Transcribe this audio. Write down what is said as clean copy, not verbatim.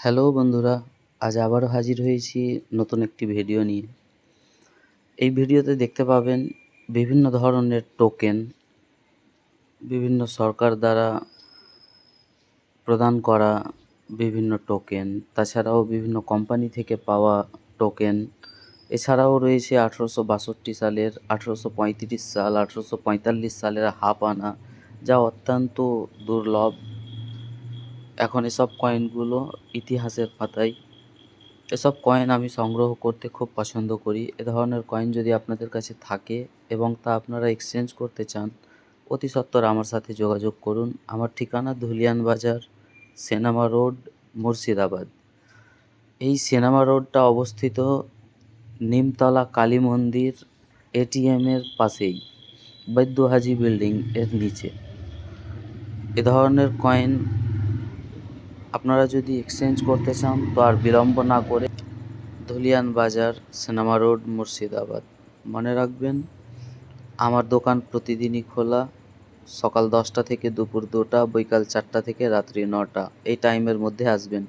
Hello বন্ধুরা, আজ আবারও হাজির হয়েছি নতুন একটি ভিডিও নিয়ে। এই ভিডিওতে দেখতে পাবেন বিভিন্ন ধরনের টোকেন, বিভিন্ন সরকার দ্বারা প্রদান করা বিভিন্ন টোকেন, তাছাড়াও বিভিন্ন কোম্পানি থেকে পাওয়া টোকেন। এছাড়াও রয়েছে 1862 সালের, 1835 সাল, 1845 সালের হাফ আনা, যা অত্যন্ত দুর্লভ। এখন এসব কয়েনগুলো ইতিহাসের পাতায়। এসব কয়েন আমি সংগ্রহ করতে খুব পছন্দ করি। এ ধরনের কয়েন যদি আপনাদের কাছে থাকে এবং তা আপনারা এক্সচেঞ্জ করতে চান, অতি সত্বর আমার সাথে যোগাযোগ করুন। আমার ঠিকানা ধুলিয়ান বাজার, সিনেমা রোড, মুর্শিদাবাদ। এই সিনেমা রোডটা অবস্থিত নিমতলা কালী মন্দির এটিএমের পাশেই, বৈদ্য হাজি বিল্ডিং এর নিচে। এ ধরনের কয়েন আপনারা যদি এক্সচেঞ্জ করতে চান তো আর বিলম্ব না করে ধুলিয়ান বাজার, সিনেমা রোড, মুর্শিদাবাদ। মনে রাখবেন, আমার দোকান প্রতিদিনই খোলা। সকাল 10টা থেকে দুপুর 2টা, বিকাল 4টা থেকে রাত্রি 9টা। এই টাইমের মধ্যে আসবেন।